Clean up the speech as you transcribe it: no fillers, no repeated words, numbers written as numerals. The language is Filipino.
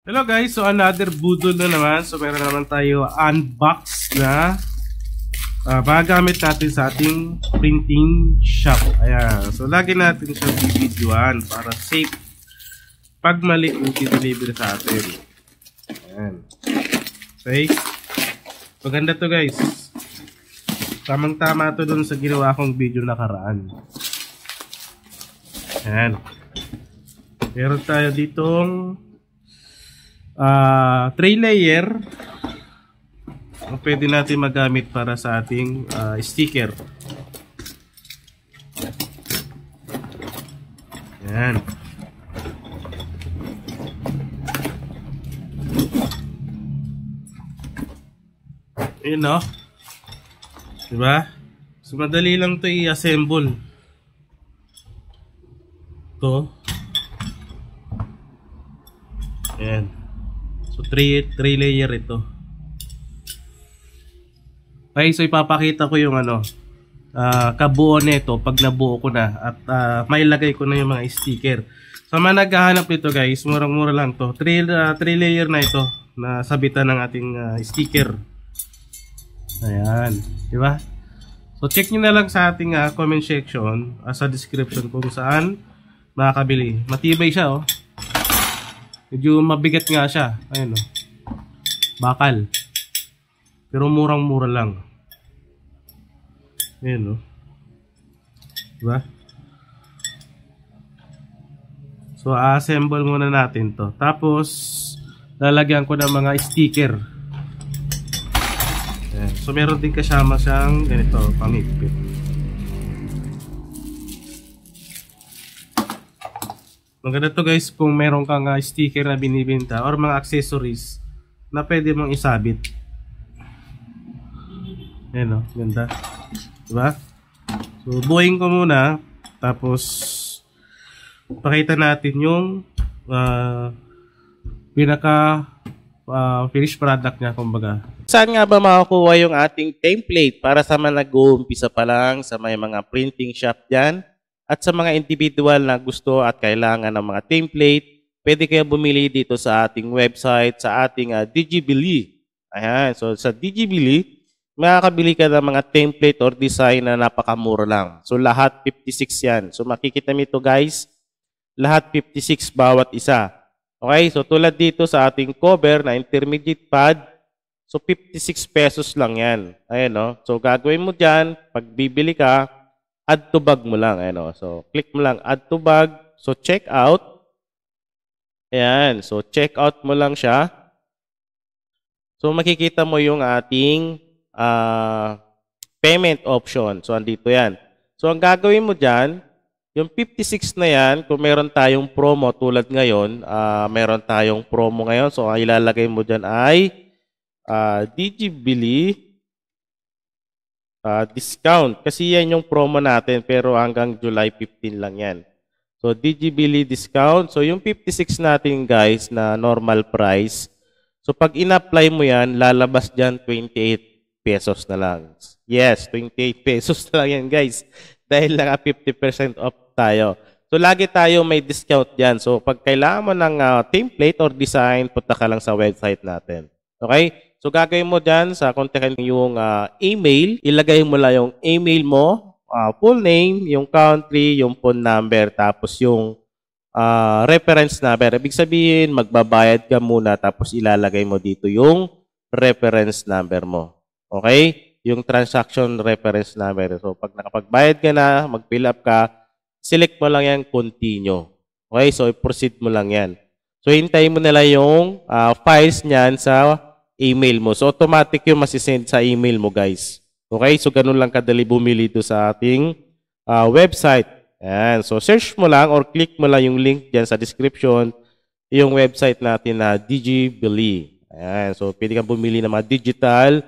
Hello guys, so another budol na naman. So meron naman tayo unbox na magagamit natin sa ating printing shop. Ayan, so lagi natin siya bibidyoan para safe pag mali yung i-deliver sa atin. Ayan. Okay, maganda to guys. Tamang tama to dun sa ginawa kong video nakaraan. Ayan, meron tayo ditong 3 layer ang pwede natin magamit para sa ating sticker. Yan. Yun no? Diba? So madali lang to i-assemble. To. Yan. So 3 layer ito. Okay, so ipapakita ko yung kabuo nito pag nabuo ko na at mailagay ko na yung mga sticker. So mga naghahanap nito guys, murang-mura lang to. 3 layer na ito na sabitan ng ating sticker. Ayan, di ba? So check niyo na lang sa ating comment section, sa description kung saan makakabili. Matibay siya oh. Medyo mabigat nga siya. Ayun oh. Bakal. Pero murang-mura lang. Ayun oh. Diba? So, assemble muna natin to. Tapos, lalagyan ko ng mga sticker. Ayan. So, meron din kasama siyang ganito, pamipit. Maganda to guys kung meron kang sticker na binibenta or mga accessories na pwede mong isabit. Ayan o, ganda. Diba? So, buuin ko muna. Tapos, pakita natin yung pinaka finished product niya, kumbaga. Saan nga ba makakuha yung ating template para sa mga nag-uumpisa pa lang sa may mga printing shop dyan? At sa mga individual na gusto at kailangan ng mga template, pwede kayo bumili dito sa ating website, sa ating Digibili. Ayan, so sa Digibili, makakabili ka ng mga template or design na napakamura lang. So lahat 56 yan. So makikita nito guys, lahat 56 bawat isa. Okay, so tulad dito sa ating cover na intermediate pad, so 56 pesos lang yan. Ayan no? So gagawin mo dyan, pag bibili ka, add to bag mo lang. Ayan, so, click mo lang add to bag. So, check out. Ayan. So, check out mo lang siya. So, makikita mo yung ating payment option. So, andito yan. So, ang gagawin mo dyan, yung 56 na yan, kung meron tayong promo tulad ngayon, meron tayong promo ngayon. So, ang ilalagay mo dyan ay Digibili discount. Kasi yan yung promo natin pero hanggang July 15 lang yan. So, Digibili discount. So, yung 56 natin guys na normal price. So, pag in-apply mo yan, lalabas dyan 28 pesos na lang. Yes, 28 pesos na lang yan guys. Dahil lang 50% off tayo. So, lagi tayo may discount dyan. So, pag kailangan mo ng template or design, punta ka lang sa website natin. Okay? So, gagawin mo dyan sa kontakin yung email. Ilagay mo lang yung email mo, full name, yung country, yung phone number, tapos yung reference number. Ibig sabihin, magbabayad ka muna, tapos ilalagay mo dito yung reference number mo. Okay? Yung transaction reference number. So, pag nakapagbayad ka na, mag-fill up ka, select mo lang yan, continue. Okay? So, i-proceed mo lang yan. So, hintayin mo nila yung files niyan sa email mo. So, automatic yung masisend sa email mo, guys. Okay? So, ganun lang kadali bumili ito sa ating website. Ayan. So, search mo lang or click mo lang yung link dyan sa description, yung website natin na Digibili. Ayan. So, pwede kang bumili ng mga digital